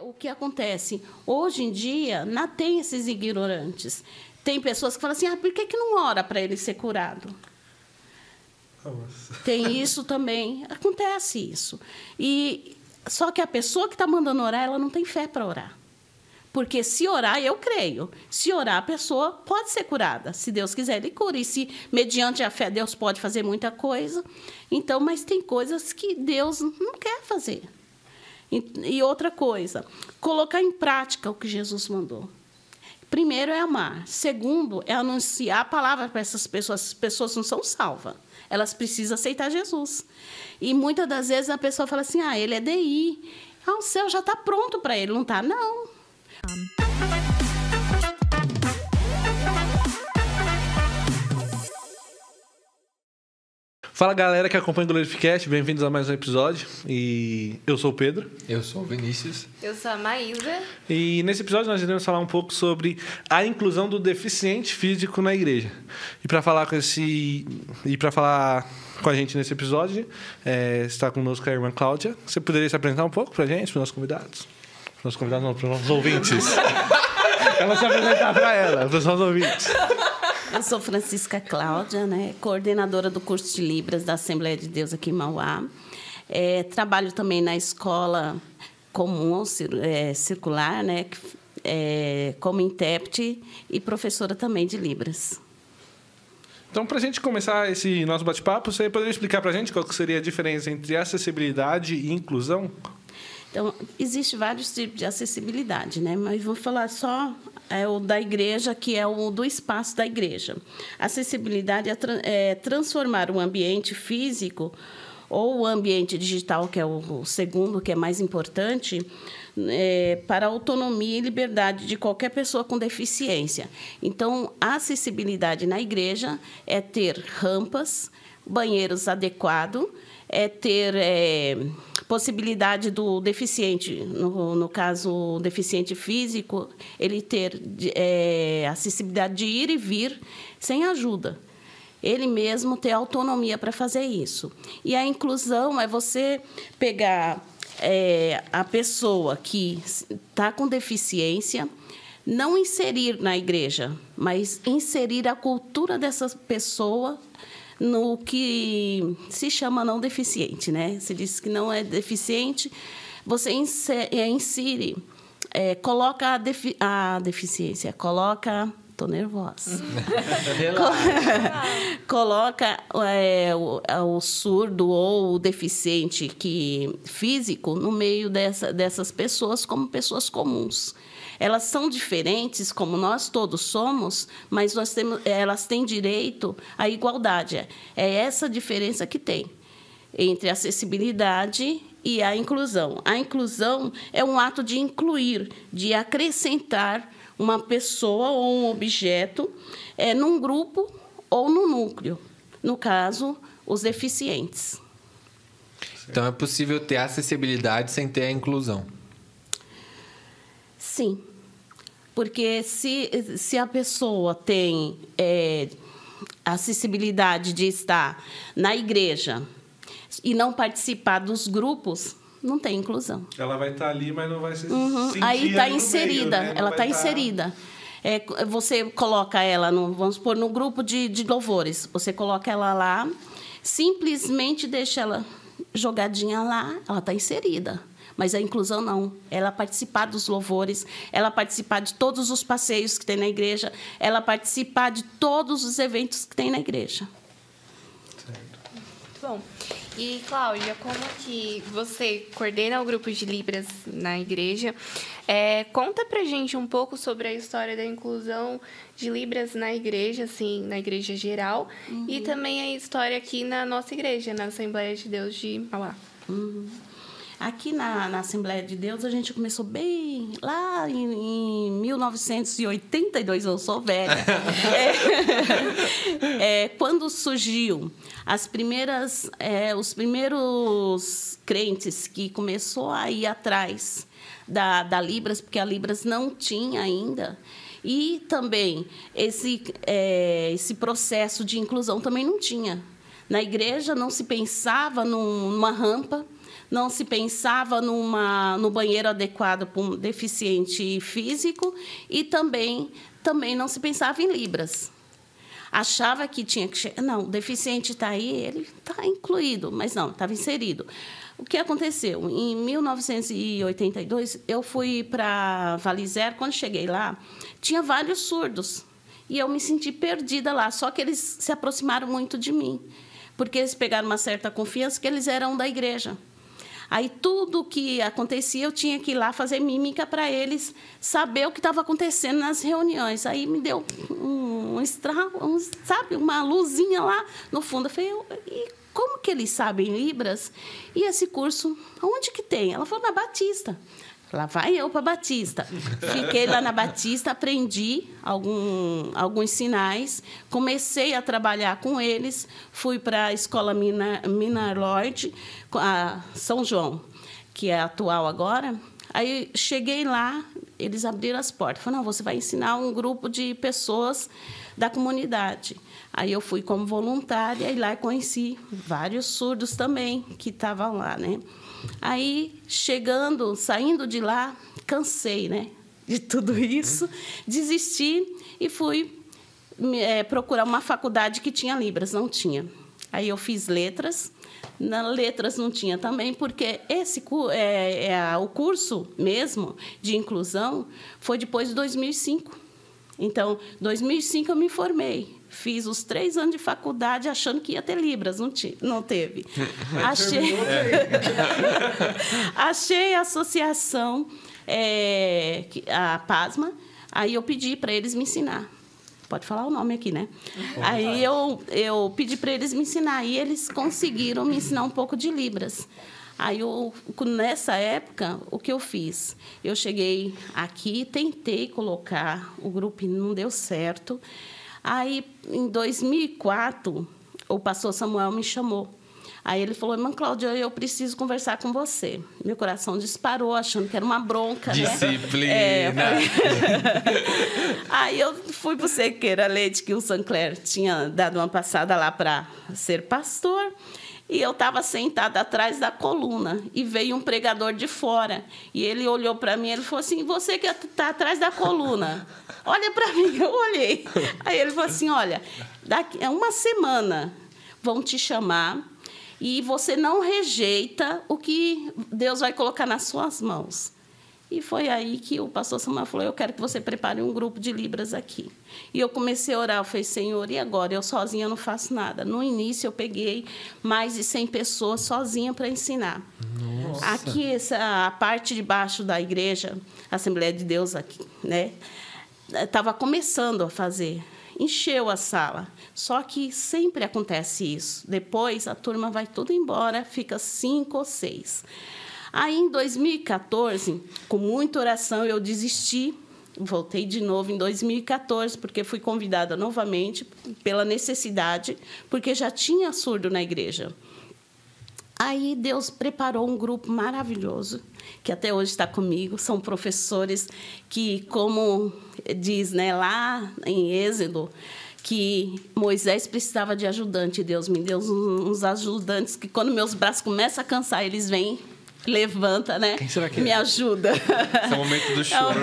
o que acontece? Hoje em dia, não tem esses ignorantes. Tem pessoas que falam assim, por que não ora para ele ser curado? Nossa. Tem isso também. Acontece isso. Só que a pessoa que está mandando orar, ela não tem fé para orar. Porque se orar, eu creio. Se orar, a pessoa pode ser curada. Se Deus quiser, ele cura. E se, mediante a fé, Deus pode fazer muita coisa. Então, mas tem coisas que Deus não quer fazer. E outra coisa, colocar em prática o que Jesus mandou. Primeiro é amar. Segundo, é anunciar a palavra para essas pessoas. As pessoas não são salvas. Elas precisam aceitar Jesus. E muitas das vezes a pessoa fala assim, ele é DI. O céu já está pronto para ele. Não está, não. Fala, galera que acompanha o Glorificast, bem-vindos a mais um episódio. E eu sou o Pedro. Eu sou o Vinícius. Eu sou a Maísa. E nesse episódio nós iremos falar um pouco sobre a inclusão do deficiente físico na igreja. E para falar com a gente nesse episódio, está conosco a irmã Cláudia. Você poderia se apresentar um pouco para a gente, para os nossos convidados? Para os nossos convidados, não, para os nossos ouvintes. Ela se apresentar para ela, para os nossos ouvintes. Eu sou Francisca Cláudia, coordenadora do curso de Libras da Assembleia de Deus aqui em Mauá. Trabalho também na escola comum, circular, como intérprete e professora também de Libras. Então, para a gente começar esse nosso bate-papo, você poderia explicar para a gente qual que seria a diferença entre acessibilidade e inclusão? Então, existe vários tipos de acessibilidade, mas vou falar só o da igreja, que é o do espaço da igreja. Acessibilidade é transformar o ambiente físico ou o ambiente digital, que é o segundo, que é mais importante, para a autonomia e liberdade de qualquer pessoa com deficiência. Então, a acessibilidade na igreja é ter rampas, banheiros adequados, é ter possibilidade do deficiente, no caso, o deficiente físico, ele ter acessibilidade de ir e vir sem ajuda. Ele mesmo ter autonomia para fazer isso. E a inclusão é você pegar a pessoa que está com deficiência, não inserir na igreja, mas inserir a cultura dessa pessoa no que se chama não deficiente, Se diz que não é deficiente, você insere, coloca a deficiência, coloca... Estou nervosa. Coloca o surdo ou o deficiente físico no meio dessas pessoas como pessoas comuns. Elas são diferentes, como nós todos somos, mas elas têm direito à igualdade. É essa diferença que tem entre a acessibilidade e a inclusão. A inclusão é um ato de incluir, de acrescentar uma pessoa ou um objeto num grupo ou no núcleo. No caso, os deficientes. Então, é possível ter acessibilidade sem ter a inclusão? Sim, porque se a pessoa tem acessibilidade de estar na igreja e não participar dos grupos, não tem inclusão. Ela vai estar ali, mas não vai se sentir aí está no inserida, meio, ela está inserida. Você coloca ela, vamos supor, no grupo de louvores, você coloca ela lá, simplesmente deixa ela jogadinha lá, ela está inserida. Mas a inclusão não. Ela participar dos louvores, ela participar de todos os passeios que tem na igreja, ela participar de todos os eventos que tem na igreja. Certo. Muito bom. E, Cláudia, como que você coordena o grupo de Libras na igreja? Conta pra gente um pouco sobre a história da inclusão de Libras na igreja, assim, na igreja geral, e também a história aqui na nossa igreja, na Assembleia de Deus de Mauá. Aqui na Assembleia de Deus, a gente começou bem lá em 1982, eu sou velha. Quando surgiu os primeiros crentes que começou a ir atrás da Libras, porque a Libras não tinha ainda, e também esse processo de inclusão também não tinha. Na igreja não se pensava numa rampa, não se pensava no banheiro adequado para um deficiente físico e também não se pensava em libras. Achava que tinha que chegar. Não, o deficiente está aí, ele está incluído, mas não, estava inserido. O que aconteceu? Em 1982, eu fui para Valizer. Quando cheguei lá, tinha vários surdos. E eu me senti perdida lá, só que eles se aproximaram muito de mim, porque eles pegaram uma certa confiança que eles eram da igreja. Aí, tudo que acontecia, eu tinha que ir lá fazer mímica para eles saber o que estava acontecendo nas reuniões. Aí, me deu sabe, uma luzinha lá no fundo. Eu falei, e como que eles sabem Libras? E esse curso, onde que tem? Ela falou, na Batista. Lá vai eu para Batista. Fiquei lá na Batista, aprendi alguns sinais, comecei a trabalhar com eles, fui para a escola Minar Lloyd, a São João, que é atual agora. Aí cheguei lá, eles abriram as portas. Falaram, não, você vai ensinar um grupo de pessoas da comunidade. Aí eu fui como voluntária e lá conheci vários surdos também que estavam lá, né? Aí, saindo de lá, cansei, né, de tudo isso, desisti e fui procurar uma faculdade que tinha Libras, não tinha. Aí eu fiz letras, na letras não tinha também, porque o curso mesmo de inclusão foi depois de 2005. Então, em 2005 eu me formei. Fiz os 3 anos de faculdade achando que ia ter Libras, não teve. Achei a associação, a PASMA, aí eu pedi para eles me ensinar. Pode falar o nome aqui, né? Aí eu pedi para eles me ensinar, e eles conseguiram me ensinar um pouco de Libras. Aí, nessa época, o que eu fiz? Eu cheguei aqui, tentei colocar o grupo e não deu certo. Aí, em 2004, o pastor Samuel me chamou. Aí ele falou, irmã Cláudia, eu preciso conversar com você. Meu coração disparou, achando que era uma bronca. Disciplina. Aí eu fui para o Sequeira Leite, que o Sancler tinha dado uma passada lá para ser pastor. E eu estava sentada atrás da coluna e veio um pregador de fora. E ele olhou para mim e falou assim, você que está atrás da coluna, olha para mim. Eu olhei. Aí ele falou assim, olha, daqui a uma semana vão te chamar e você não rejeita o que Deus vai colocar nas suas mãos. E foi aí que o pastor Samuel falou, eu quero que você prepare um grupo de Libras aqui. E eu comecei a orar, eu falei, Senhor, e agora? Eu sozinha não faço nada. No início, eu peguei mais de 100 pessoas sozinha para ensinar. Nossa. Aqui, a parte de baixo da igreja, a Assembleia de Deus aqui, né? Estava começando a fazer. Encheu a sala. Só que sempre acontece isso. Depois, a turma vai tudo embora, fica 5 ou 6. Aí, em 2014, com muita oração, eu desisti. Voltei de novo em 2014, porque fui convidada novamente pela necessidade, porque já tinha surdo na igreja. Aí, Deus preparou um grupo maravilhoso, que até hoje está comigo. São professores que, como diz, né, lá em Êxodo, que Moisés precisava de ajudante. Deus me deu uns ajudantes que, quando meus braços começam a cansar, eles vêm, levanta, né? Quem será que me ajuda. Esse é o momento do choro.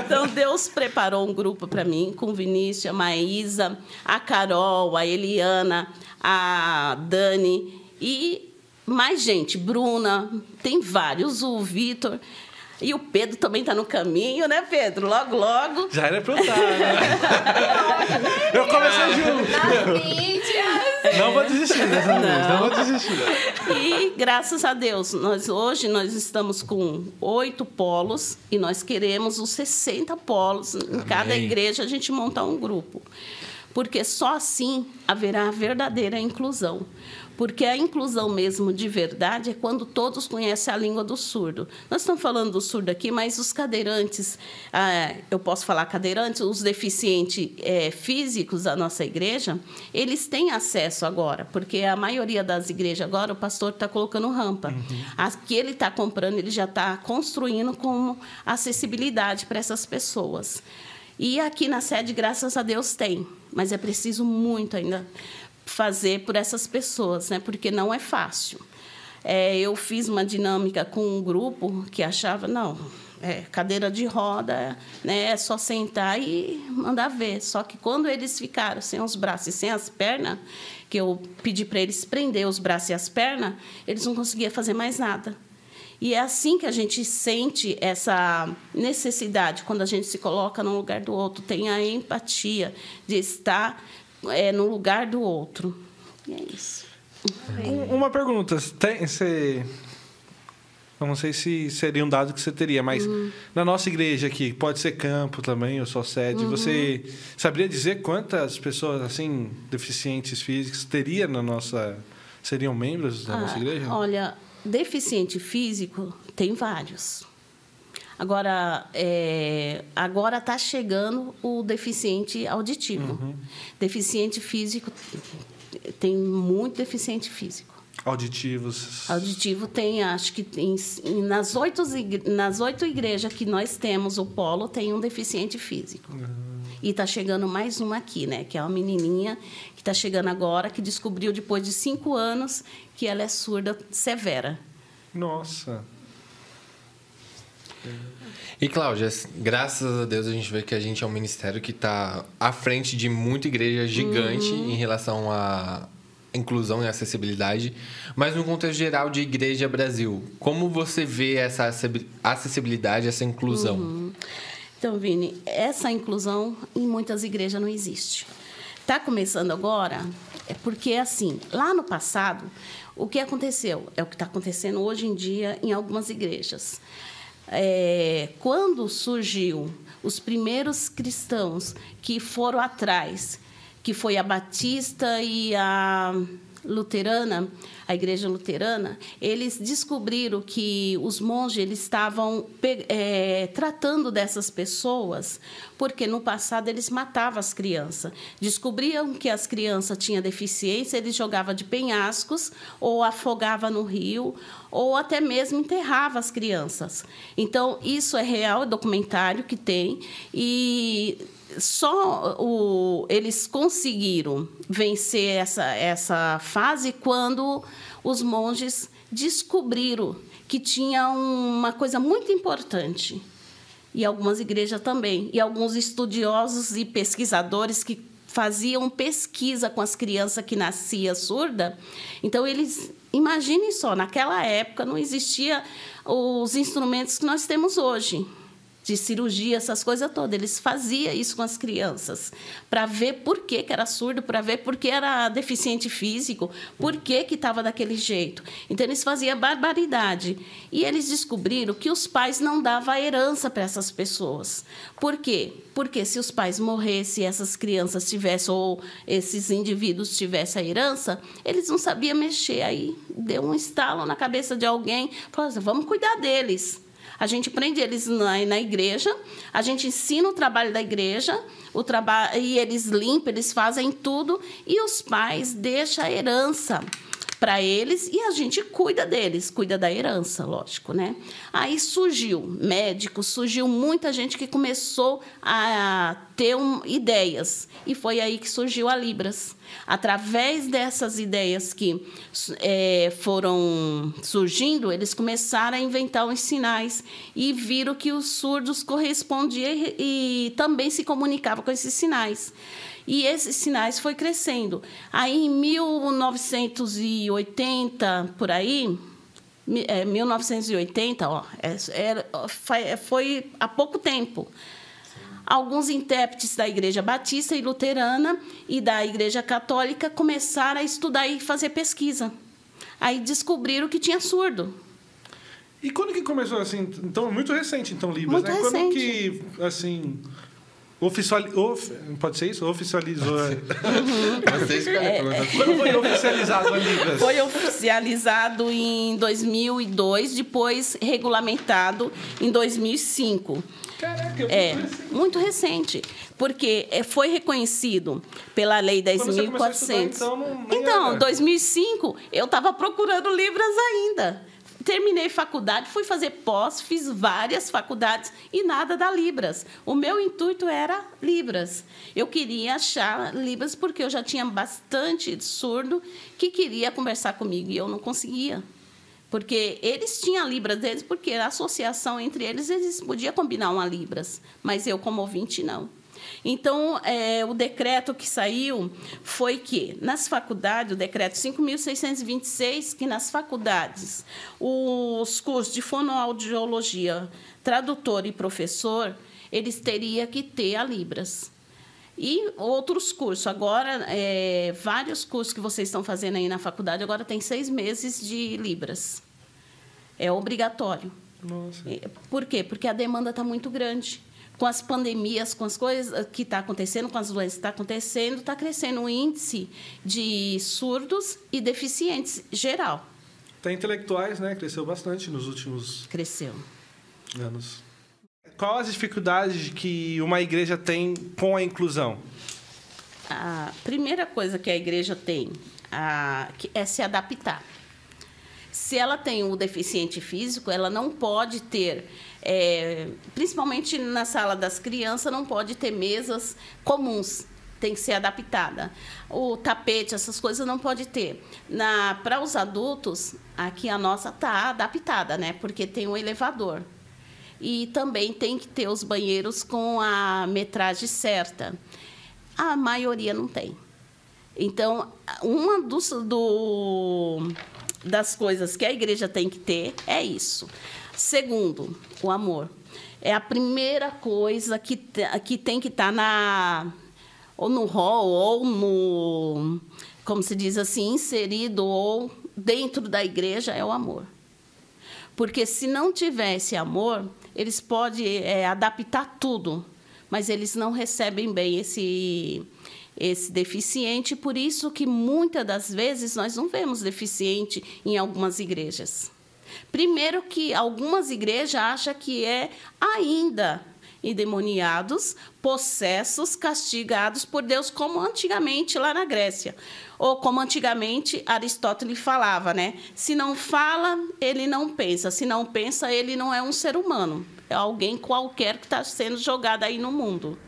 Então, Deus preparou um grupo para mim, com o Vinícius, a Maísa, a Carol, a Eliana, a Dani e mais gente, Bruna, tem vários, o Vitor. E o Pedro também está no caminho, né, Pedro? Logo, logo. Já era pra eu estar, né? Eu comecei junto. Nas mídias. Não vou desistir dessa vez, não vou desistir. E, graças a Deus, hoje nós estamos com 8 polos e nós queremos os 60 polos. Em cada igreja, a gente montar um grupo. Porque só assim haverá a verdadeira inclusão. Porque a inclusão mesmo de verdade é quando todos conhecem a língua do surdo. Nós estamos falando do surdo aqui, mas os cadeirantes, eu posso falar cadeirantes, os deficientes físicos da nossa igreja, eles têm acesso agora, porque a maioria das igrejas agora, o pastor está colocando rampa. Uhum. As que ele está comprando, ele já está construindo como acessibilidade para essas pessoas. E aqui na sede, graças a Deus, tem, mas é preciso muito ainda fazer por essas pessoas, né? Porque não é fácil. Eu fiz uma dinâmica com um grupo que achava, não, cadeira de roda, né? É só sentar e mandar ver. Só que quando eles ficaram sem os braços e sem as pernas, que eu pedi para eles prender os braços e as pernas, eles não conseguiam fazer mais nada. E é assim que a gente sente essa necessidade, quando a gente se coloca no lugar do outro, tem a empatia de estar no lugar do outro. E é isso. Uma pergunta. Eu não sei se seria um dado que você teria, mas na nossa igreja aqui, pode ser campo também, ou só sede, você saberia dizer quantas pessoas assim deficientes físicos teria seriam membros da nossa igreja? Olha, deficiente físico tem vários. Agora está chegando o deficiente auditivo. Deficiente físico, tem muito deficiente físico. Auditivo tem, acho que nas 8 igrejas que nós temos, o Polo tem um deficiente físico. E está chegando mais uma aqui, né? Que é uma menininha que está chegando agora, que descobriu depois de 5 anos que ela é surda severa. Nossa! E, Cláudia, graças a Deus a gente vê que a gente é um ministério que está à frente de muita igreja gigante em relação à inclusão e acessibilidade. Mas no contexto geral de Igreja Brasil, como você vê essa acessibilidade, essa inclusão? Então, Vini, essa inclusão em muitas igrejas não existe. Está começando agora, porque, assim, lá no passado, o que aconteceu? É o que está acontecendo hoje em dia em algumas igrejas. Quando surgiu os primeiros cristãos que foram atrás, que foi a Batista e a luterana, a igreja luterana, eles descobriram que os monges eles estavam tratando dessas pessoas, porque no passado eles matavam as crianças. Descobriam que as crianças tinham deficiência, eles jogavam de penhascos, ou afogavam no rio, ou até mesmo enterravam as crianças. Então, isso é real, é documentário que tem, e eles conseguiram vencer essa fase quando os monges descobriram que tinha uma coisa muito importante. E algumas igrejas também. E alguns estudiosos e pesquisadores que faziam pesquisa com as crianças que nasciam surda. Então, imaginem só, naquela época não existiam os instrumentos que nós temos hoje, de cirurgia, essas coisas todas. Eles faziam isso com as crianças, para ver por que era surdo, para ver por que era deficiente físico, por que estava daquele jeito. Então, eles faziam barbaridade. E eles descobriram que os pais não davam herança para essas pessoas. Por quê? Porque se os pais morressem e essas crianças tivessem, ou esses indivíduos tivessem a herança, eles não sabiam mexer. Aí deu um estalo na cabeça de alguém, falou assim, vamos cuidar deles. A gente prende eles na igreja, a gente ensina o trabalho da igreja, e eles limpam, eles fazem tudo, e os pais deixam a herança para eles e a gente cuida deles, cuida da herança, lógico, né? Aí surgiu médicos, surgiu muita gente que começou a ter ideias, e foi aí que surgiu a Libras. Através dessas ideias que foram surgindo, eles começaram a inventar os sinais e viram que os surdos correspondiam e também se comunicavam com esses sinais. E esses sinais foi crescendo. Aí, em 1980, por aí, 1980, foi há pouco tempo. Alguns intérpretes da Igreja Batista e Luterana e da Igreja Católica começaram a estudar e fazer pesquisa. Aí descobriram que tinha surdo. E quando que começou assim? Então, muito recente, então, Libras, muito né? Recente. Quando que, assim, pode ser isso? Oficializou. Vocês Quando foi oficializado a Libras? Foi oficializado em 2002, depois regulamentado em 2005. Caraca, muito recente, porque foi reconhecido pela Lei 10.400. Então, 2005, eu estava procurando Libras ainda. Terminei faculdade, fui fazer pós, fiz várias faculdades e nada da Libras. O meu intuito era Libras. Eu queria achar Libras porque eu já tinha bastante surdo que queria conversar comigo e eu não conseguia. Porque eles tinham a Libras deles, porque a associação entre eles podiam combinar uma Libras, mas eu, como ouvinte, não. Então, o decreto que saiu foi que, nas faculdades, o decreto 5.626, que nas faculdades, os cursos de fonoaudiologia, tradutor e professor, eles teriam que ter a Libras. E outros cursos. Agora, vários cursos que vocês estão fazendo aí na faculdade, agora tem 6 meses de Libras. É obrigatório. Nossa. Por quê? Porque a demanda está muito grande. Com as pandemias, com as coisas que estão acontecendo, com as doenças que estão acontecendo, está crescendo o índice de surdos e deficientes geral. Até intelectuais, né? Cresceu bastante nos últimos anos. Qual as dificuldades que uma igreja tem com a inclusão? A primeira coisa que a igreja tem é se adaptar. Se ela tem um deficiente físico, ela não pode ter, principalmente na sala das crianças, não pode ter mesas comuns. Tem que ser adaptada. O tapete, essas coisas não pode ter. Para os adultos, aqui a nossa está adaptada, né? Porque tem um elevador. E também tem que ter os banheiros com a metragem certa. A maioria não tem. Então, uma das coisas que a igreja tem que ter é isso. Segundo, o amor. É a primeira coisa que tem que estar ou no hall, ou no, como se diz assim, inserido, ou dentro da igreja, é o amor. Porque se não tivesse amor, eles podem adaptar tudo, mas eles não recebem bem esse deficiente, por isso que muitas das vezes nós não vemos deficiente em algumas igrejas. Primeiro que algumas igrejas acham que ainda endemoniados, possessos, castigados por Deus, como antigamente lá na Grécia. Ou como antigamente Aristóteles falava, né? Se não fala, ele não pensa. Se não pensa, ele não é um ser humano. É alguém qualquer que está sendo jogado aí no mundo.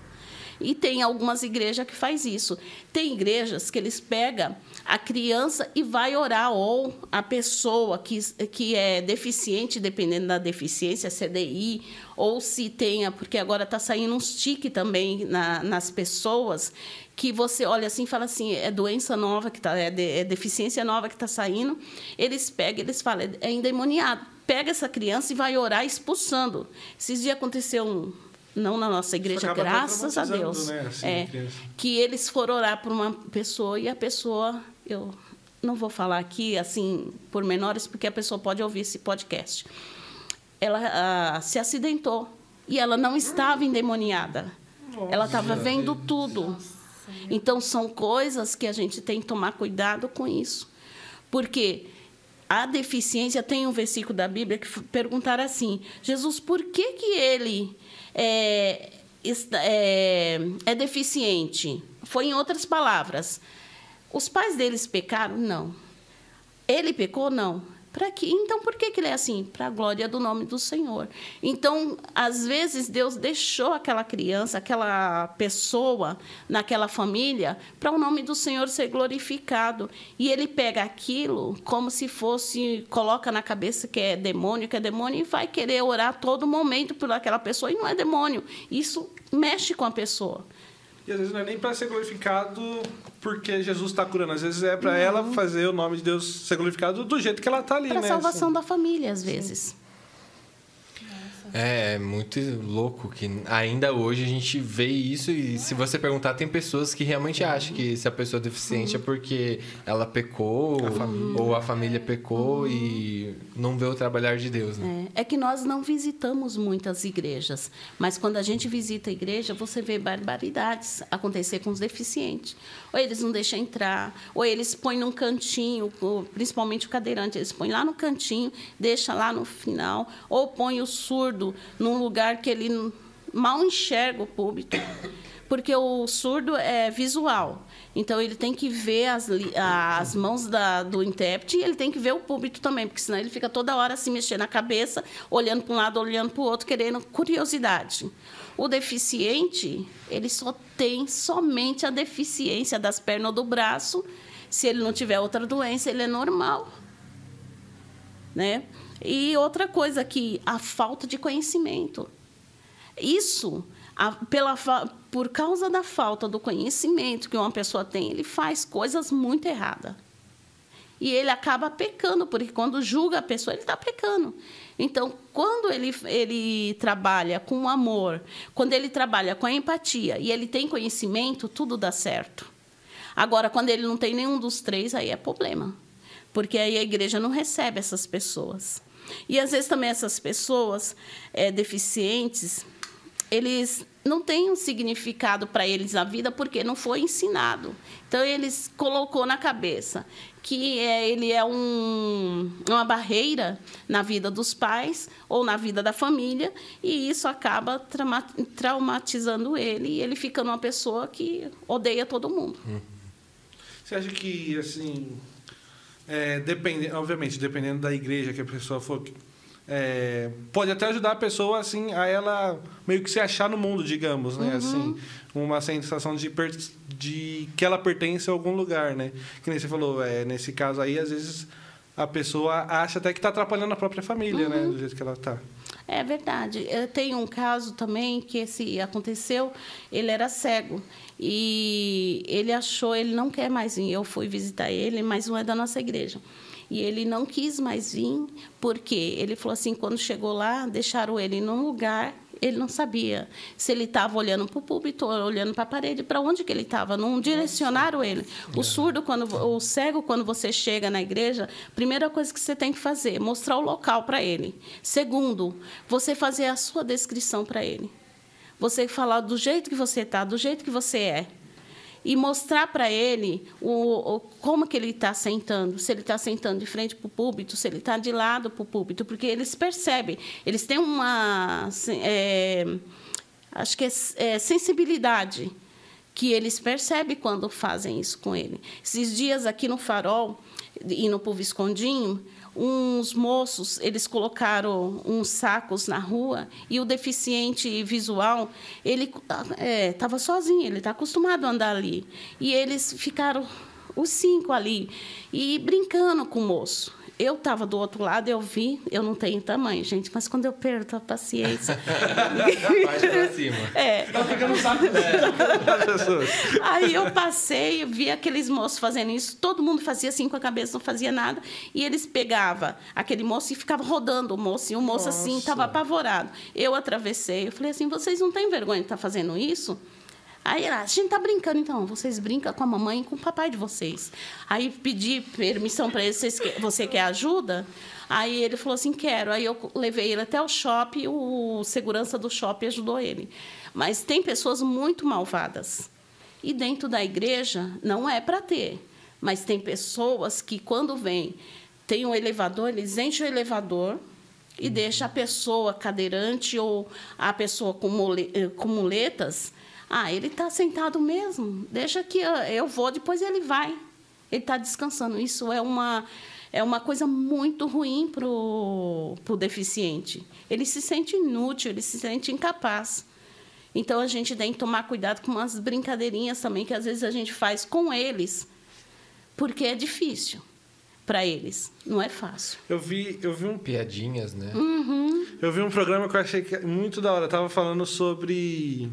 E tem algumas igrejas que faz isso. Tem igrejas que eles pegam a criança e vai orar, ou a pessoa que é deficiente, dependendo da deficiência, CDI, ou se tenha, porque agora está saindo uns tique também nas pessoas, que você olha assim e fala assim, é doença nova, é deficiência nova que está saindo. Eles pegam, eles falam, é endemoniado. Pega essa criança e vai orar expulsando. Esses dias aconteceu não na nossa igreja, graças a Deus, né? Assim, que eles foram orar por uma pessoa e a pessoa, eu não vou falar aqui assim por menores, porque a pessoa pode ouvir esse podcast. Ela se acidentou e ela não estava endemoniada. Ela estava vendo tudo. Então, são coisas que a gente tem que tomar cuidado com isso. Porque a deficiência, tem um versículo da Bíblia que perguntaram assim, Jesus, por que ele é deficiente? Foi em outras palavras. Os pais deles pecaram? Não. Ele pecou? Não. Para quê? Então, por que ele é assim? Para a glória do nome do Senhor. Então, às vezes, Deus deixou aquela criança, aquela pessoa, naquela família, para o nome do Senhor ser glorificado. E ele pega aquilo como se fosse, coloca na cabeça que é demônio, e vai querer orar a todo momento por aquela pessoa, e não é demônio. Isso mexe com a pessoa. E às vezes não é nem para ser glorificado porque Jesus está curando. Às vezes é para ela fazer o nome de Deus ser glorificado do jeito que ela está ali, né? Para a salvação da família, às vezes. Sim. É muito louco que ainda hoje a gente vê isso, e se você perguntar, tem pessoas que realmente acham que se a pessoa é deficiente é porque ela pecou, ou a família pecou e não vê o trabalhar de Deus, né? É que nós não visitamos muitas igrejas, mas quando a gente visita a igreja, você vê barbaridades acontecer com os deficientes. Ou eles não deixam entrar, ou eles põem num cantinho, principalmente o cadeirante, eles põem lá no cantinho, deixam lá no final, ou põem o surdo num lugar que ele mal enxerga o púlpito. Porque o surdo é visual. Então, ele tem que ver as mãos do intérprete e ele tem que ver o púlpito também, porque senão ele fica toda hora se mexendo na cabeça, olhando para um lado, olhando para o outro, querendo curiosidade. O deficiente, ele só tem somente a deficiência das pernas ou do braço. Se ele não tiver outra doença, ele é normal. Né? E outra coisa aqui, a falta de conhecimento. Isso, por causa da falta do conhecimento que uma pessoa tem, ele faz coisas muito erradas. E ele acaba pecando, porque quando julga a pessoa, ele está pecando. Então, quando ele trabalha com amor, quando ele trabalha com a empatia e ele tem conhecimento, tudo dá certo. Agora, quando ele não tem nenhum dos três, aí é problema. Porque aí a igreja não recebe essas pessoas. E, às vezes, também essas pessoas deficientes, eles não têm um significado para eles na vida porque não foi ensinado. Então, eles colocou na cabeça que ele é uma barreira na vida dos pais ou na vida da família, e isso acaba traumatizando ele, e ele fica uma pessoa que odeia todo mundo. Você acha que, assim, obviamente, dependendo da igreja que a pessoa for, pode até ajudar a pessoa, assim, a ela meio que se achar no mundo, digamos, né? Assim, uma sensação de que ela pertence a algum lugar, né? Que nem você falou, nesse caso aí, às vezes a pessoa acha até que está atrapalhando a própria família, né? Do jeito que ela está. É verdade. Eu tenho um caso também que aconteceu, ele era cego. E ele não quer mais vir. Eu fui visitar ele, mas não é da nossa igreja. E ele não quis mais vir, porque ele falou assim, quando chegou lá, deixaram ele num lugar, ele não sabia se ele estava olhando para o púlpito ou olhando para a parede, para onde que ele estava, não direcionaram ele. O cego, quando você chega na igreja, primeira coisa que você tem que fazer, mostrar o local para ele. Segundo, você fazer a sua descrição para ele. Você falar do jeito que você está, do jeito que você é. E mostrar para ele como que ele está sentando, se ele está sentando de frente para o púlpito, se ele está de lado para o púlpito, porque eles percebem, eles têm uma sensibilidade que eles percebem quando fazem isso com ele. Esses dias aqui no Farol, indo para o Viscondinho, uns moços, eles colocaram uns sacos na rua e o deficiente visual, ele estava sozinho, ele está acostumado a andar ali. E eles ficaram, os 5 ali, e brincando com o moço. Eu estava do outro lado, eu vi, eu não tenho tamanho, gente, mas quando eu perco a paciência... Parte pra cima. Tá ficando saco das pessoas. Aí eu passei, vi aqueles moços fazendo isso, todo mundo fazia assim com a cabeça, não fazia nada, e eles pegavam aquele moço e ficavam rodando o moço, e o moço assim estava apavorado. Eu atravessei, eu falei assim, vocês não têm vergonha de estar fazendo isso? Aí a gente está brincando, então, vocês brincam com a mamãe e com o papai de vocês. Aí pedi permissão para ele, você quer ajuda? Aí ele falou assim, quero. Aí eu levei ele até o shopping, o segurança do shopping ajudou ele. Mas tem pessoas muito malvadas. E dentro da igreja não é para ter. Mas tem pessoas que, quando vem, tem um elevador, eles enchem o elevador e deixam a pessoa cadeirante ou a pessoa com muletas... ele está sentado mesmo, deixa que eu vou, depois ele vai. Ele está descansando. Isso é uma coisa muito ruim para o deficiente. Ele se sente inútil, ele se sente incapaz. Então, a gente tem que tomar cuidado com umas brincadeirinhas também, que às vezes a gente faz com eles, porque é difícil para eles, não é fácil. Eu vi Piadinhas, né? Eu vi um programa que eu achei muito da hora. Tava falando sobre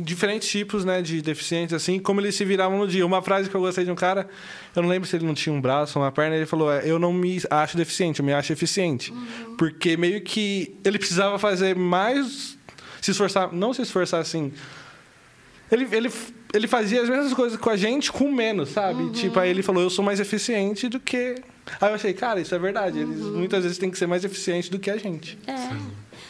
diferentes tipos, né, de deficientes, assim, como eles se viravam no dia. Uma frase que eu gostei de um cara, eu não lembro se ele não tinha um braço ou uma perna, ele falou, eu não me acho deficiente, eu me acho eficiente. Porque meio que ele precisava fazer mais, não se esforçar assim. Ele fazia as mesmas coisas com a gente, com menos, sabe? Tipo, aí ele falou, eu sou mais eficiente do que... Aí eu achei, cara, isso é verdade. Eles muitas vezes têm que ser mais eficientes do que a gente.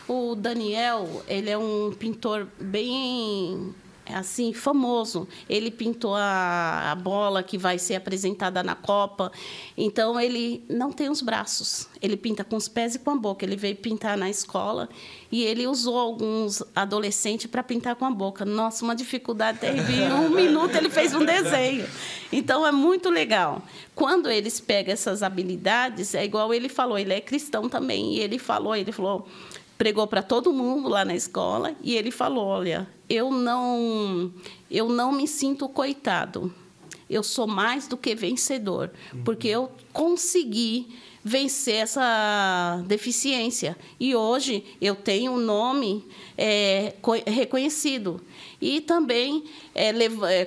O Daniel, ele é um pintor bem assim, famoso. Ele pintou a bola que vai ser apresentada na Copa. Então, ele não tem os braços. Ele pinta com os pés e com a boca. Ele veio pintar na escola e ele usou alguns adolescentes para pintar com a boca. Nossa, uma dificuldade terrível. Em 1 minuto, ele fez um desenho. Então, é muito legal. Quando eles pegam essas habilidades, é igual ele falou, ele é cristão também. E ele falou, pregou para todo mundo lá na escola e ele falou, olha, eu não me sinto coitado, eu sou mais do que vencedor, porque eu consegui vencer essa deficiência e hoje eu tenho um nome reconhecido. E também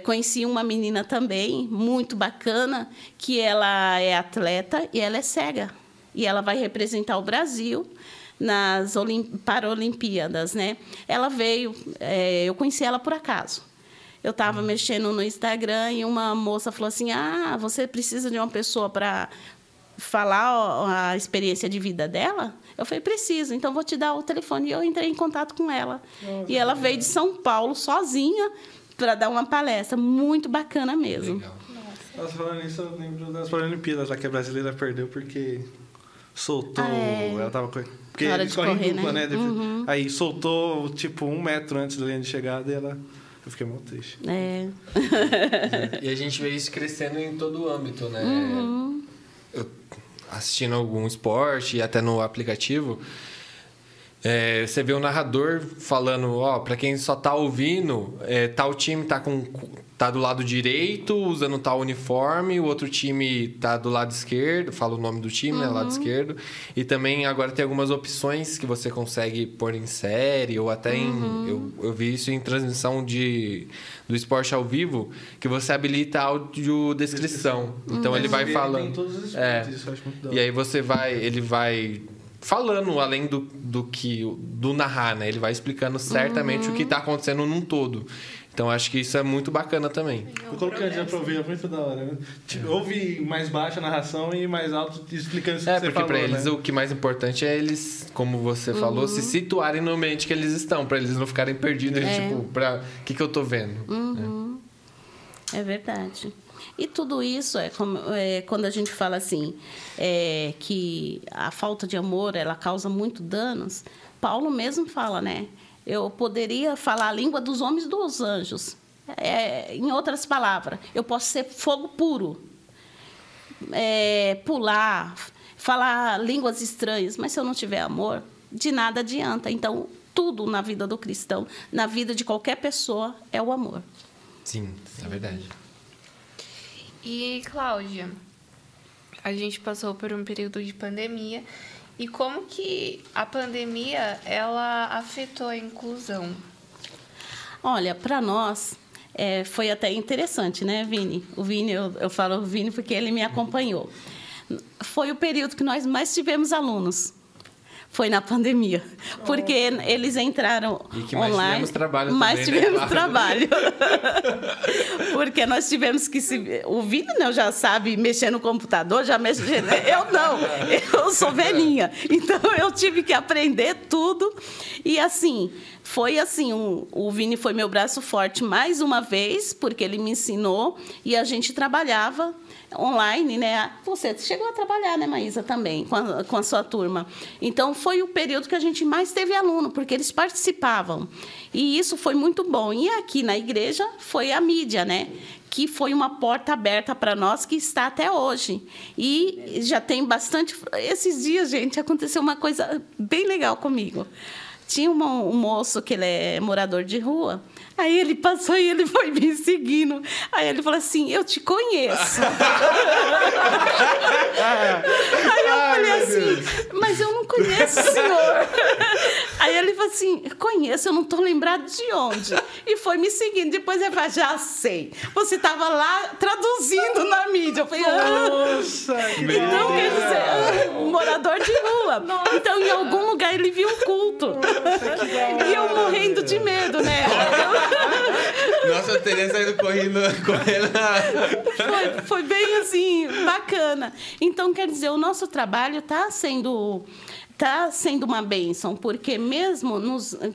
conheci uma menina também muito bacana, que ela é atleta e ela é cega e ela vai representar o Brasil nas Paralimpíadas, né? Ela veio, eu conheci ela por acaso. Eu estava mexendo no Instagram e uma moça falou assim, você precisa de uma pessoa para falar a experiência de vida dela? Eu falei, preciso, então vou te dar o telefone. E eu entrei em contato com ela. E ela veio de São Paulo sozinha para dar uma palestra. Muito bacana mesmo. Legal. Nossa, falando nisso, eu lembro das Paralimpíadas, já que a brasileira perdeu porque soltou... Ela tava com... Porque eles correm dupla, né? Uhum. Aí soltou, tipo, 1 metro antes da linha de chegada e ela... Eu fiquei muito triste. E a gente vê isso crescendo em todo o âmbito, né? Eu, assistindo algum esporte e até no aplicativo, você vê o narrador falando, para quem só tá ouvindo, tal time tá do lado direito, usando tal uniforme, o outro time tá do lado esquerdo, fala o nome do time, né, lado esquerdo. E também agora tem algumas opções que você consegue pôr em série, ou até eu vi isso em transmissão do esporte ao vivo, que você habilita audiodescrição. Então ele vai falando. Tem todos os esportes, isso eu acho muito da hora. E aí ele vai falando além do narrar, né? Ele vai explicando certamente o que está acontecendo num todo. Então, acho que isso é muito bacana também. Eu coloquei já pra ouvir, é muito da hora. Né? Tipo, ouve mais baixa a narração e mais alto explicando isso que você porque falou, pra eles né? o que mais importante é eles, como você falou, se situarem no ambiente que eles estão, pra eles não ficarem perdidos, tipo, o que eu tô vendo. É verdade. E tudo isso quando a gente fala assim, que a falta de amor, ela causa muito danos. Paulo mesmo fala, né? Eu poderia falar a língua dos homens e dos anjos. Em outras palavras, eu posso ser fogo puro, pular, falar línguas estranhas, mas se eu não tiver amor, de nada adianta. Então, tudo na vida do cristão, na vida de qualquer pessoa, é o amor. Sim, é verdade. E, Cláudia, a gente passou por um período de pandemia. E como que a pandemia, ela afetou a inclusão? Olha, para nós, foi até interessante, né, Vini? O Vini, eu falo Vini porque ele me acompanhou. Foi o período que nós mais tivemos alunos. Foi na pandemia. Porque eles entraram e que online. Mais tivemos trabalho mais também, tivemos né? trabalho. Porque nós tivemos que o Vini não já sabe mexer no computador, já mexe. Eu não. Eu sou velhinha. Então eu tive que aprender tudo. E assim, foi assim, o Vini foi meu braço forte mais uma vez, porque ele me ensinou e a gente trabalhava online, né? Você chegou a trabalhar, né, Maísa, também, com a sua turma. Então, foi o período que a gente mais teve aluno, porque eles participavam. E isso foi muito bom. E aqui na igreja foi a mídia, né? Que foi uma porta aberta para nós, que está até hoje. E já tem bastante... Esses dias, gente, aconteceu uma coisa bem legal comigo. Tinha um moço que ele é morador de rua. Aí ele passou e ele foi me seguindo. Aí ele falou assim, eu te conheço. Aí eu falei assim, mas eu não conheço o senhor. Aí ele falou assim, conheço, eu não estou lembrado de onde. E foi me seguindo. Depois ele falou, já sei. Você estava lá traduzindo na mídia. Eu falei, Nossa, então, quer dizer, um morador de rua. rua. Então, em algum lugar, ele viu o culto. E eu morrendo de medo, né? Nossa, eu teria saído correndo. Foi bem, assim, bacana. Então, quer dizer, o nosso trabalho está sendo uma bênção, porque mesmo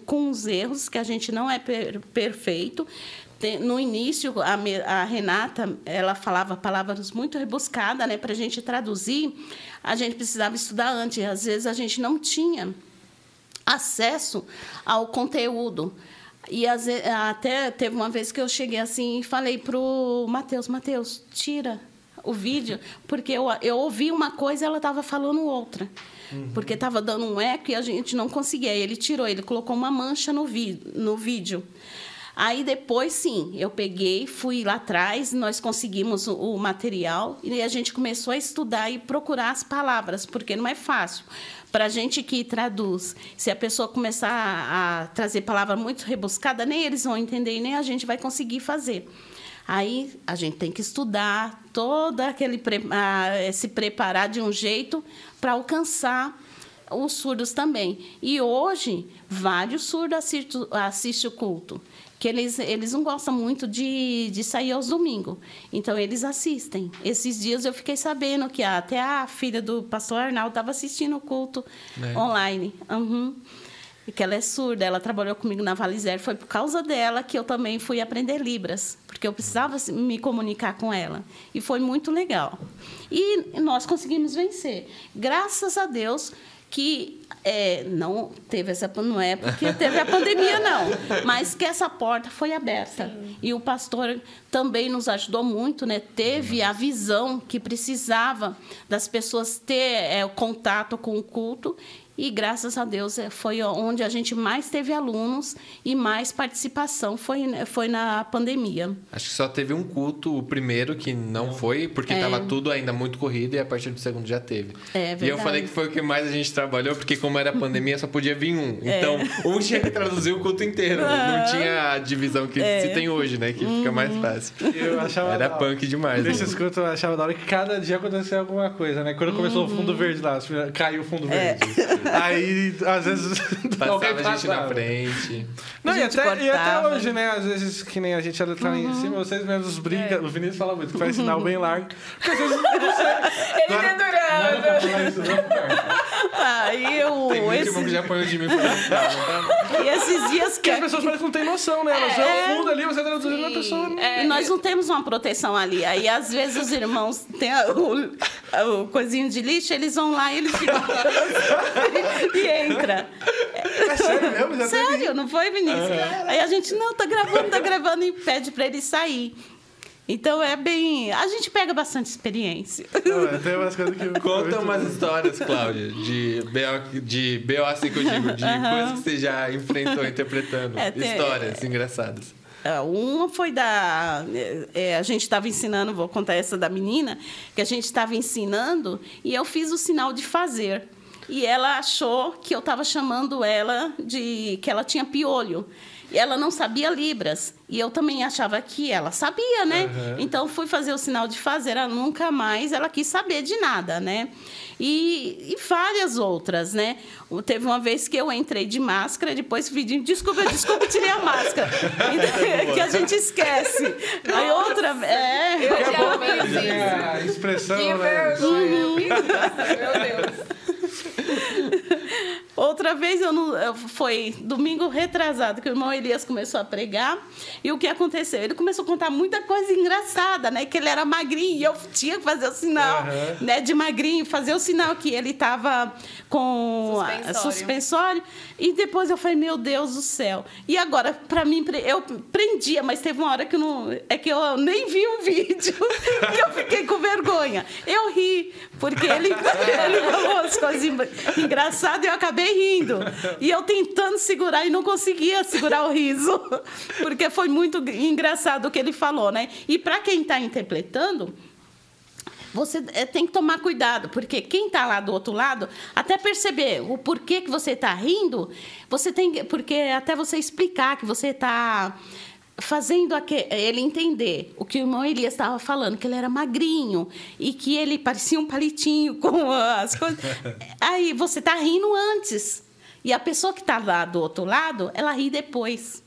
com os erros, que a gente não é perfeito, no início, a Renata, ela falava palavras muito rebuscadas, né? Para a gente traduzir, a gente precisava estudar antes. Às vezes, a gente não tinha acesso ao conteúdo. E até teve uma vez que eu cheguei assim e falei para o Mateus, tira o vídeo, porque eu ouvi uma coisa e ela estava falando outra. Porque estava dando um eco e a gente não conseguia. Aí ele tirou, ele colocou uma mancha no vídeo. Aí depois, sim, eu peguei, fui lá atrás, nós conseguimos o material e a gente começou a estudar e procurar as palavras, porque não é fácil. Para a gente que traduz, se a pessoa começar a trazer palavra muito rebuscada, nem eles vão entender e nem a gente vai conseguir fazer. Aí a gente tem que estudar se preparar de um jeito para alcançar os surdos também. E hoje, vários surdos assistem o culto, que eles não gostam muito de sair aos domingos. Então, eles assistem. Esses dias eu fiquei sabendo que até a filha do pastor Arnaldo estava assistindo o culto online. E que ela é surda, ela trabalhou comigo na Valizer. Foi por causa dela que eu também fui aprender Libras, porque eu precisava me comunicar com ela. E foi muito legal. E nós conseguimos vencer. Graças a Deus que não teve não é porque teve a pandemia, não, mas que essa porta foi aberta. Sim. E o pastor também nos ajudou muito, né? Teve a visão que precisava das pessoas ter contato com o culto. E, graças a Deus, foi onde a gente mais teve alunos e mais participação, foi na pandemia. Acho que só teve um culto, o primeiro, que não foi, porque estava tudo ainda muito corrido, e a partir do segundo já teve. Verdade. E eu falei que foi o que mais a gente trabalhou, porque como era pandemia, só podia vir um. Então, um tinha que traduzir o culto inteiro. Não tinha a divisão que se tem hoje, né? Que fica mais fácil. Era punk demais. Nesses cultos eu achava da hora que cada dia acontecia alguma coisa, né? Quando começou o fundo verde lá, caiu o fundo verde. Aí, às vezes... Passava a gente na frente. Não, e até hoje, né? Às vezes, que nem a gente tá em cima, vocês mesmos brincam. O Vinícius fala muito, que faz sinal bem largo. Porque às vezes, não sei. Ele pendurando. Tem muito irmão que já apanhou de mim por E esses dias que as pessoas parecem que não têm noção, né? Elas vão ao fundo ali, você traduzindo a pessoa. E nós não temos uma proteção ali. Aí, às vezes, os irmãos têm o coisinho de lixo, eles vão lá e eles ficam... e entra. É sério mesmo? Já sério, não foi, Vinícius? Aí a gente, não, tá gravando e pede para ele sair. Então é bem... A gente pega bastante experiência. Tem umas coisas que... Conta umas histórias, Cláudia, de BO assim que eu digo, de coisas que você já enfrentou interpretando. Histórias engraçadas. Uma foi a gente estava ensinando, vou contar essa da menina, que a gente estava ensinando e eu fiz o sinal de fazer. E ela achou que eu estava chamando ela que ela tinha piolho. E ela não sabia Libras. E eu também achava que ela sabia, né? Então, fui fazer o sinal de fazer. Ela nunca mais quis saber de nada, né? E várias outras, né? Teve uma vez que eu entrei de máscara, depois pedi, desculpa, tirei a máscara. Que a gente esquece. Aí outra... Eu já amei isso. A expressão, que né? Meu Deus. Outra vez, foi domingo retrasado, que o irmão Elias começou a pregar. E o que aconteceu? Ele começou a contar muita coisa engraçada, né? Que ele era magrinho e eu tinha que fazer o sinal, né? De magrinho, fazer o sinal que ele estava com suspensório. E depois eu falei, meu Deus do céu. E agora, para mim, eu prendia, mas teve uma hora que eu nem vi o vídeo e eu fiquei com vergonha. Eu ri, porque ele falou as coisas engraçadas e eu acabei rindo. E eu tentando segurar e não conseguia segurar o riso, porque foi muito engraçado o que ele falou, né? E para quem está interpretando, você tem que tomar cuidado, porque quem está lá do outro lado, até perceber o porquê que você está rindo, porque até você explicar que você está fazendo ele entender o que o irmão Elias estava falando, que ele era magrinho e que ele parecia um palitinho com as coisas. Aí você está rindo antes. E a pessoa que está lá do outro lado, ela ri depois.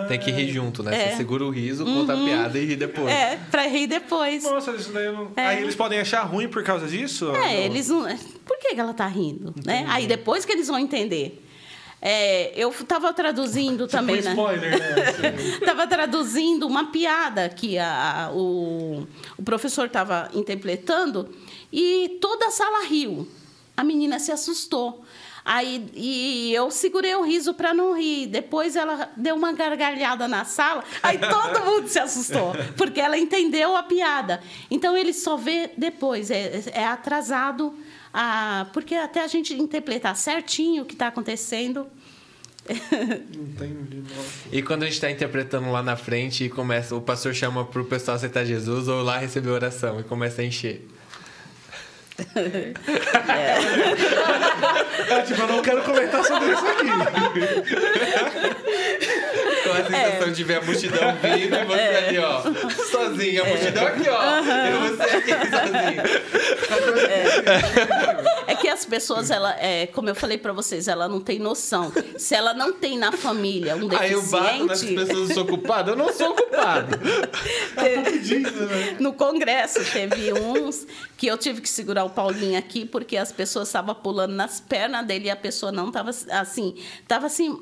Tem que rir junto, né? Você segura o riso, conta a piada e ri depois. Para rir depois. Nossa, isso daí não... Aí eles podem achar ruim por causa disso? Eles não... Por que ela está rindo? Né? Aí depois que eles vão entender. Eu estava traduzindo também, né? Spoiler, né? Estava traduzindo uma piada que o professor estava interpretando e toda a sala riu. A menina se assustou. E eu segurei o riso para não rir. Depois ela deu uma gargalhada na sala, aí todo mundo se assustou, porque ela entendeu a piada. Então, ele só vê depois, é atrasado, porque até a gente interpretar certinho o que está acontecendo. Entendi. E quando a gente está interpretando lá na frente e o pastor chama para o pessoal aceitar Jesus ou lá receber oração e começa a encher. Tipo, eu não quero comentar sobre isso aqui. Com a sensação de ver a multidão vindo e você ali, ó, sozinho. A multidão aqui, ó. E você aqui sozinho. É que as pessoas, como eu falei pra vocês, ela não tem noção. Se ela não tem na família um deficiente... Aí eu bato nessas pessoas, eu sou culpado? Eu não sou culpado. No congresso, teve uns que eu tive que segurar o Paulinho aqui, porque as pessoas estavam pulando nas pernas dele e a pessoa não estava assim...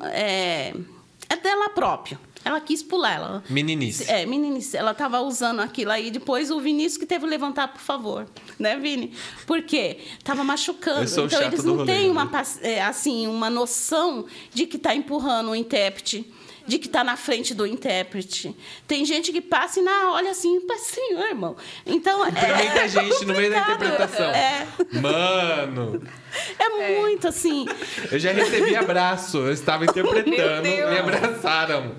é dela própria. Ela quis pular. Meninice. Meninice. Ela estava usando aquilo aí. Depois o Vinícius que teve que levantar, por favor. Né, Vini? Por quê? Estava machucando. Então, eles não têm uma noção de que está empurrando o intérprete, de que está na frente do intérprete. Tem gente que passa e olha assim, Senhor, irmão. Então, tem muita gente no meio da interpretação. Mano... É muito assim. Eu já recebi abraço. Eu estava interpretando, me abraçaram.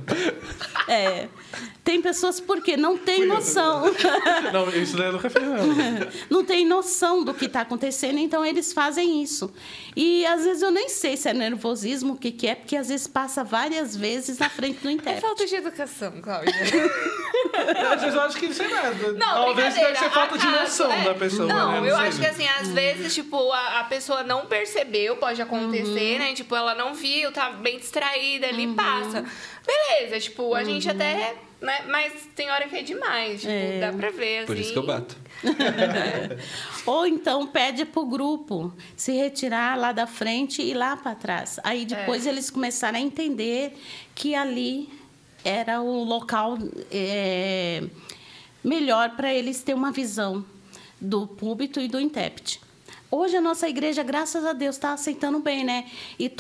Tem pessoas porque não tem noção. Não, isso daí eu nunca fiz, não. Não tem noção do que está acontecendo, então eles fazem isso. E às vezes eu nem sei se é nervosismo, o que é, porque às vezes passa várias vezes na frente do intérprete. É falta de educação, Cláudia. Às vezes eu acho que isso é nada. Não, talvez deve ser falta de noção da pessoa. Não, né? eu acho que assim, às vezes, tipo, a pessoa não percebeu, pode acontecer, né? Tipo, ela não viu, tá bem distraída ali, passa. Beleza, tipo, a gente até... Né? Mas tem hora que é demais, tipo, dá pra ver, assim. Por isso que eu bato. Ou então pede pro grupo se retirar lá da frente e ir lá para trás. Aí depois eles começaram a entender que ali era o local melhor para eles ter uma visão do púlpito e do intérprete. Hoje a nossa igreja, graças a Deus, está aceitando bem, né? E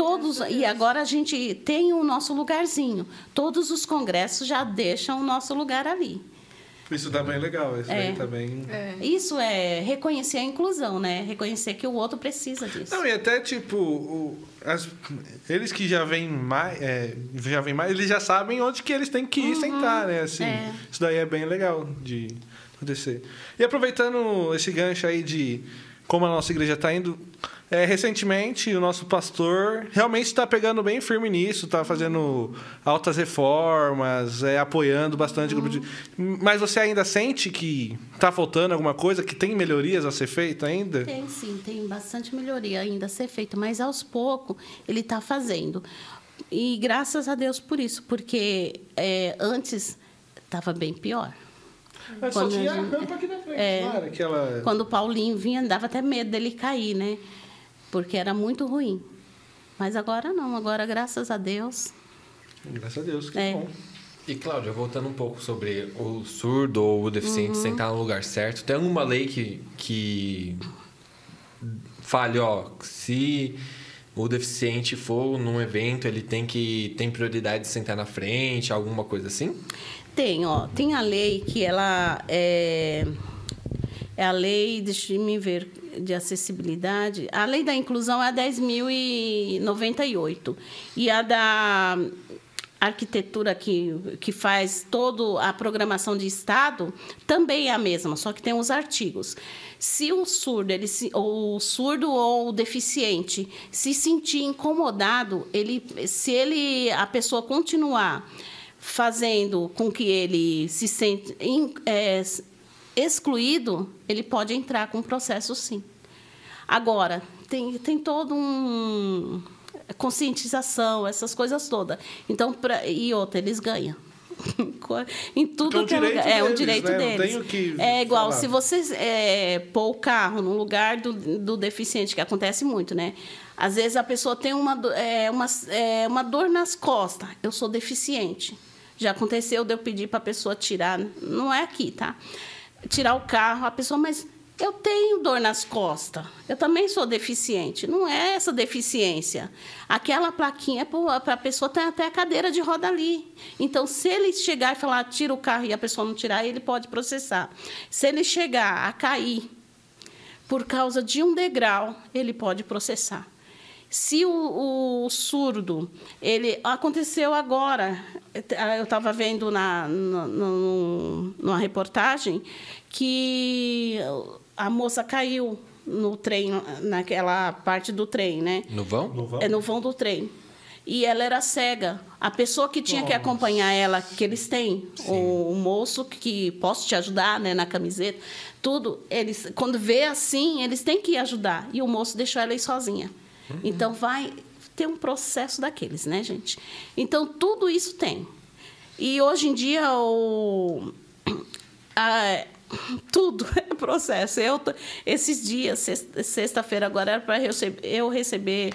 agora a gente tem o nosso lugarzinho. Todos os congressos já deixam o nosso lugar ali. Isso tá bem legal. Isso daí tá bem... Isso é reconhecer a inclusão, né? Reconhecer que o outro precisa disso. Não, e até, tipo, eles que já vêm mais, eles já sabem onde que eles têm que ir sentar, né? Assim, isso daí é bem legal de acontecer. E aproveitando esse gancho aí de como a nossa igreja está indo, recentemente o nosso pastor realmente está pegando bem firme nisso, está fazendo altas reformas, apoiando bastante o grupo de... Mas você ainda sente que está faltando alguma coisa, que tem melhorias a ser feita ainda? Tem sim, tem bastante melhoria ainda a ser feita, mas aos poucos ele está fazendo. E graças a Deus por isso, porque antes estava bem pior. Mas só tinha a rampa aqui na frente, não era aquela... Quando o Paulinho vinha, dava até medo dele cair, né? Porque era muito ruim. Mas agora não, agora graças a Deus. Graças a Deus, que bom. E, Cláudia, voltando um pouco sobre o surdo ou o deficiente sentar no lugar certo, tem alguma lei que fale, se o deficiente for num evento, ele tem prioridade de sentar na frente, alguma coisa assim? Tem a lei que ela é a lei, deixa eu me ver, de acessibilidade. A lei da inclusão é a 10.098. E a da arquitetura que faz toda a programação de Estado também é a mesma, só que tem os artigos. Se o surdo, ou o deficiente se sentir incomodado, a pessoa continuar fazendo com que ele se sente excluído, ele pode entrar com um processo, sim. Agora, tem todo um conscientização, essas coisas todas. Então, e outra, eles ganham. Em tudo que é lugar. É um direito deles. Não tenho que é igual, falar. se você pôr o carro no lugar do deficiente, que acontece muito, né? Às vezes a pessoa tem uma dor nas costas. Eu sou deficiente. Já aconteceu de eu pedir para a pessoa tirar, não é aqui, tá? Tirar o carro, a pessoa, mas eu tenho dor nas costas, eu também sou deficiente. Não é essa deficiência. Aquela plaquinha é para a pessoa ter até a cadeira de roda ali. Então, se ele chegar e falar, tira o carro, e a pessoa não tirar, ele pode processar. Se ele chegar a cair por causa de um degrau, ele pode processar. Se o surdo, aconteceu agora, eu estava vendo numa reportagem que a moça caiu no trem, naquela parte do trem, né? No vão? No vão do trem. E ela era cega. A pessoa que tinha que acompanhar ela, que eles têm, o moço que posso te ajudar, né, na camiseta, tudo, eles, quando vê assim, eles têm que ir ajudar. E o moço deixou ela ir sozinha. Então, vai ter um processo daqueles, né, gente? Então, tudo isso tem. E, hoje em dia, tudo é processo. Esses dias, sexta-feira agora, era para eu receber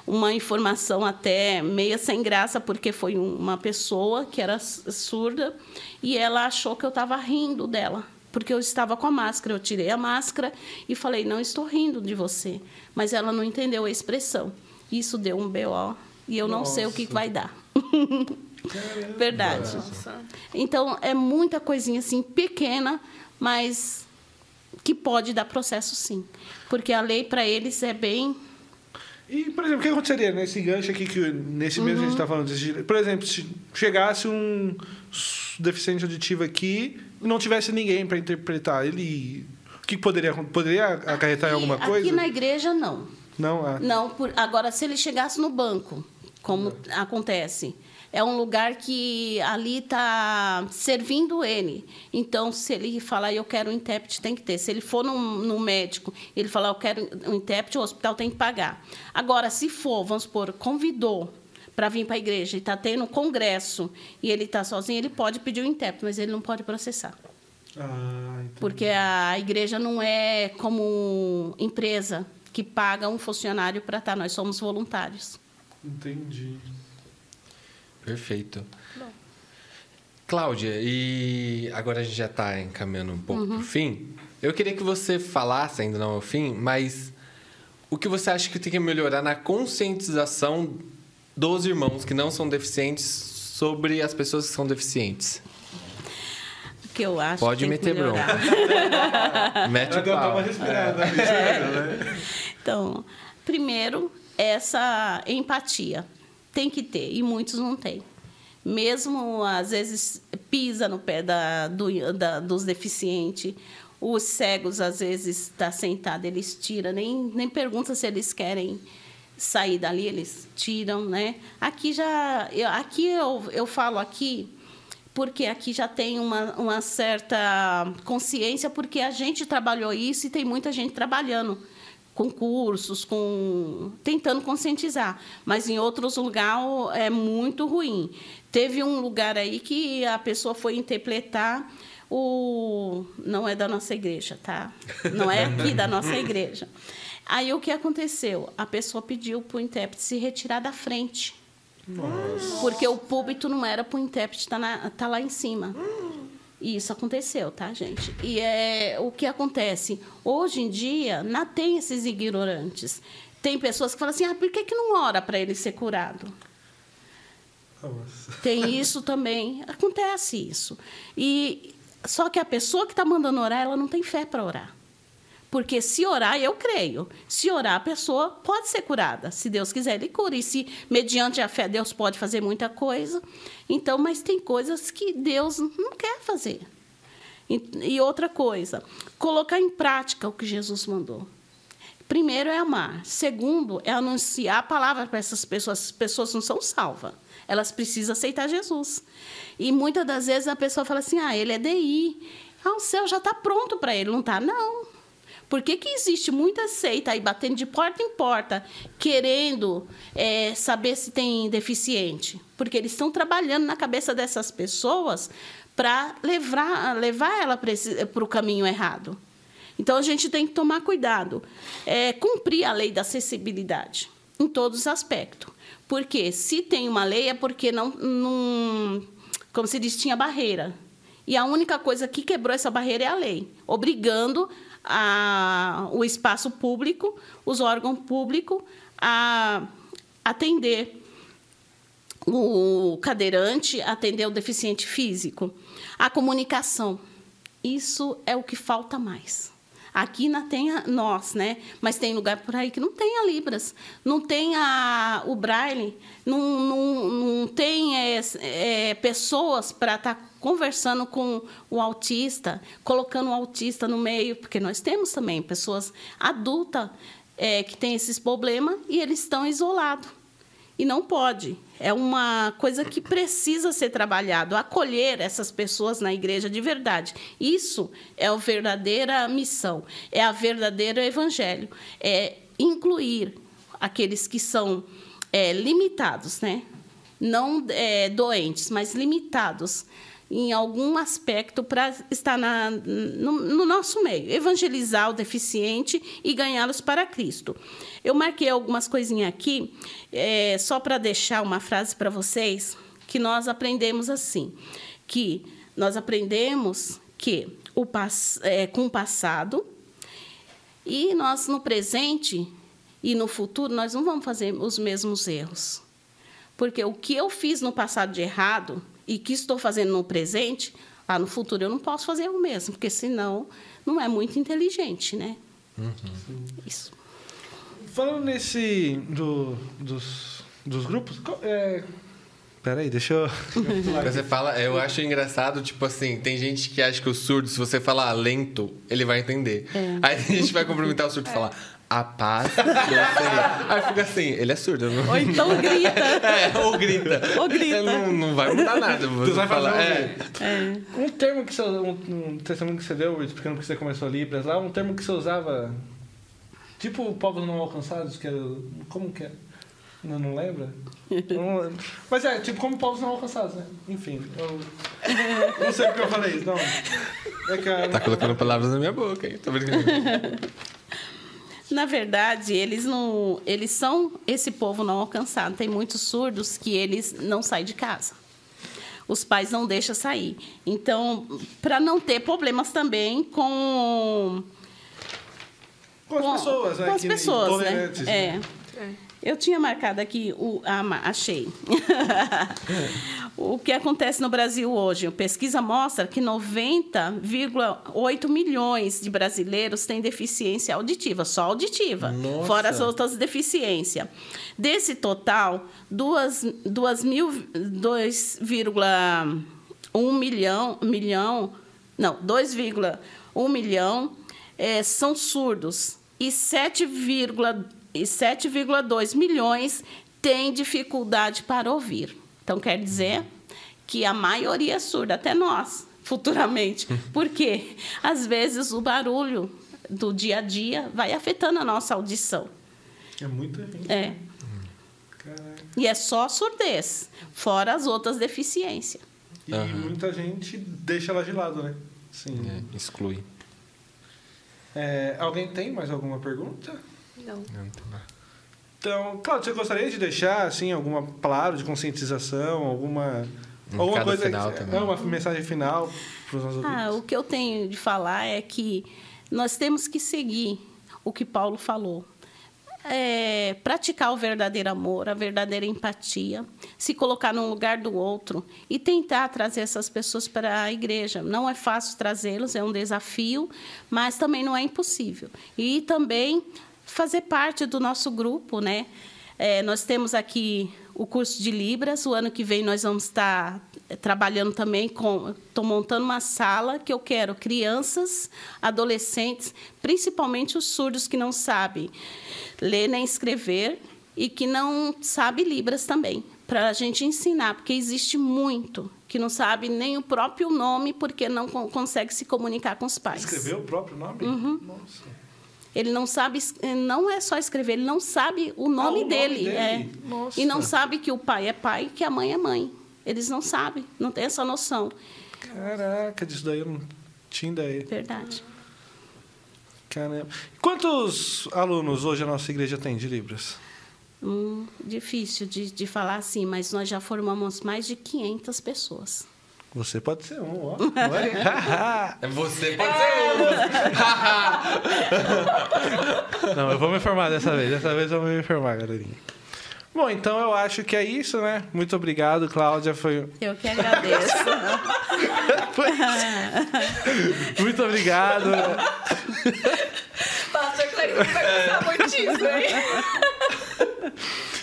uma informação até meia sem graça, porque foi uma pessoa que era surda e ela achou que eu estava rindo dela. Porque eu estava com a máscara, eu tirei a máscara e falei, não estou rindo de você. Mas ela não entendeu a expressão. Isso deu um BO e eu não sei o que vai dar. Verdade. Nossa. Então, é muita coisinha assim, pequena, mas que pode dar processo, sim. Porque a lei, para eles, é bem... E, por exemplo, o que aconteceria nesse gancho aqui, que nesse mês a gente está falando? Por exemplo, se chegasse um deficiente auditivo aqui e não tivesse ninguém para interpretar, ele... O que poderia acarretar em alguma coisa? Aqui na igreja, não. Não? Não, agora, se ele chegasse no banco, como acontece, é um lugar que ali está servindo ele. Então, se ele falar, eu quero um intérprete, tem que ter. Se ele for no médico, ele falar, eu quero um intérprete, o hospital tem que pagar. Agora, se for, vamos supor, convidou para vir para a igreja e está tendo um congresso e ele está sozinho, ele pode pedir um intérprete, mas ele não pode processar. Porque a igreja não é como empresa que paga um funcionário para estar. Nós somos voluntários. Entendi. Perfeito. Bom. Cláudia, e agora a gente já está encaminhando um pouco para o fim. Eu queria que você falasse, ainda não é o fim, mas o que você acha que tem que melhorar na conscientização dos irmãos que não são deficientes sobre as pessoas que são deficientes? O que eu acho Pode que meter bronca. Mete o pau. Então, primeiro, essa empatia. Tem que ter, e muitos não têm. Mesmo, às vezes, pisa no pé dos deficientes. Os cegos, às vezes, está sentado, eles tiram, nem pergunta se eles querem sair dali, eles tiram, né? Aqui eu falo aqui, porque aqui já tem uma certa consciência, porque a gente trabalhou isso e tem muita gente trabalhando com cursos, tentando conscientizar. Mas em outros lugares é muito ruim. Teve um lugar aí que a pessoa foi interpretar não é da nossa igreja, tá? Não é aqui da nossa igreja. Aí o que aconteceu? A pessoa pediu para o intérprete se retirar da frente. Nossa. Porque o púlpito não era para o intérprete estar lá em cima. E isso aconteceu, tá, gente? E o que acontece? Hoje em dia, não tem esses ignorantes. Tem pessoas que falam assim, por que não ora para ele ser curado? Nossa. Tem isso também. Acontece isso. Só que a pessoa que está mandando orar, ela não tem fé para orar. Porque se orar, eu creio. Se orar, a pessoa pode ser curada. Se Deus quiser, Ele cura. E se, mediante a fé, Deus pode fazer muita coisa. Então, mas tem coisas que Deus não quer fazer. E outra coisa, colocar em prática o que Jesus mandou. Primeiro é amar. Segundo é anunciar a palavra para essas pessoas. As pessoas não são salvas. Elas precisam aceitar Jesus. E muitas das vezes a pessoa fala assim, ele é DI. O céu já está pronto para ele. Não está, não. Por que existe muita seita aí batendo de porta em porta, querendo saber se tem deficiente? Porque eles estão trabalhando na cabeça dessas pessoas para levar ela para o caminho errado. Então, a gente tem que tomar cuidado. Cumprir a lei da acessibilidade, em todos os aspectos. Porque se tem uma lei é porque não como se diz, tinha barreira. E a única coisa que quebrou essa barreira é a lei, obrigando o espaço público, os órgãos públicos, a atender o cadeirante, atender o deficiente físico. A comunicação, isso é o que falta mais. Aqui não tem nós, né? Mas tem lugar por aí que não tem a Libras, não tem o Braille, não tem pessoas para estar conversando com o autista, colocando o autista no meio, porque nós temos também pessoas adultas que têm esses problemas e eles estão isolados. E não pode. É uma coisa que precisa ser trabalhado, acolher essas pessoas na igreja de verdade. Isso é a verdadeira missão, é a verdadeiro evangelho. É incluir aqueles que são limitados, né? Não doentes, mas limitados em algum aspecto para estar no nosso meio, evangelizar o deficiente e ganhá-los para Cristo. Eu marquei algumas coisinhas aqui, só para deixar uma frase para vocês, que nós aprendemos assim, que nós aprendemos que com o passado, e nós no presente e no futuro, nós não vamos fazer os mesmos erros. Porque o que eu fiz no passado de errado e que estou fazendo no presente, lá no futuro eu não posso fazer o mesmo, porque senão não é muito inteligente, né? Isso. Falando dos grupos... Peraí, deixa eu... Você fala, eu acho engraçado, tipo assim, tem gente que acha que o surdo, se você falar lento, ele vai entender. Aí a gente vai cumprimentar o surdo e falar, a paz do Senhor. Aí fica assim, ele é surdo. Não... Ou então grita. Ou grita. Ou grita. Não vai mudar nada. Você vai falar. Um termo que você... Um testemunho que você deu, explicando que você começou a Libras lá, um termo que você usava, tipo povos não alcançados, que era... Como que é? Não lembra? Não lembro. Mas tipo como povos não alcançados, né? Enfim, eu não sei porque eu falei isso, não. Tá colocando palavras na minha boca, hein? Tô brincando. Na verdade, eles são esse povo não alcançado. Tem muitos surdos que eles não saem de casa. Os pais não deixam sair. Então, para não ter problemas também com as pessoas, né? Com as pessoas, né? Eu tinha marcado aqui, achei. O que acontece no Brasil hoje? A pesquisa mostra que 90,8 milhões de brasileiros têm deficiência auditiva, só auditiva, Nossa. Fora as outras deficiências. Desse total, 2,1 milhão são surdos e 7,2 milhões têm dificuldade para ouvir. Então, quer dizer que a maioria é surda, até nós, futuramente. Por quê? Às vezes, o barulho do dia a dia vai afetando a nossa audição. É muita gente. Caraca. E é só surdez, fora as outras deficiências. E muita gente deixa ela de lado, né? Sim. Exclui. Alguém tem mais alguma pergunta? Não. Então, Cláudio, você gostaria de deixar assim, alguma palavra de conscientização, alguma coisa final também. Uma mensagem final para os nossos ouvintes? O que eu tenho de falar é que nós temos que seguir o que Paulo falou. Praticar o verdadeiro amor, a verdadeira empatia, se colocar no lugar do outro e tentar trazer essas pessoas para a igreja. Não é fácil trazê-los, é um desafio, mas também não é impossível. E também fazer parte do nosso grupo, né? Nós temos aqui o curso de Libras. O ano que vem nós vamos estar trabalhando também estou montando uma sala que eu quero crianças, adolescentes, principalmente os surdos que não sabem ler nem escrever e que não sabem Libras também, para a gente ensinar, porque existe muito que não sabe nem o próprio nome porque não consegue se comunicar com os pais. Escreveu o próprio nome? Uhum. Nossa. Ele não sabe, não é só escrever, ele não sabe o nome dele. Nossa. E não sabe que o pai é pai e que a mãe é mãe. Eles não sabem, não têm essa noção. Caraca, disso daí eu não tinha ideia. Verdade. Caramba. Quantos alunos hoje a nossa igreja tem de Libras? Difícil de falar assim, mas nós já formamos mais de 500 pessoas. Você pode ser um, ó. Não é? Você pode ser um. Não, eu vou me informar dessa vez. Dessa vez eu vou me informar, galerinha. Bom, então eu acho que é isso, né? Muito obrigado, Cláudia. Eu que agradeço. Muito obrigado. Pastor Clarinho vai gostar muito disso, hein?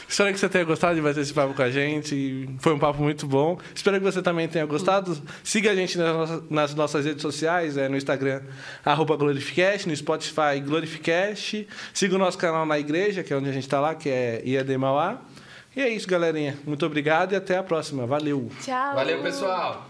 Espero que você tenha gostado de bater esse papo com a gente. Foi um papo muito bom. Espero que você também tenha gostado. Siga a gente nas nossas redes sociais, no Instagram, @Glorificast, no Spotify, Glorificast. Siga o nosso canal na igreja, que é onde a gente está lá, que é IAD Mauá. E é isso, galerinha. Muito obrigado e até a próxima. Valeu! Tchau! Valeu, pessoal!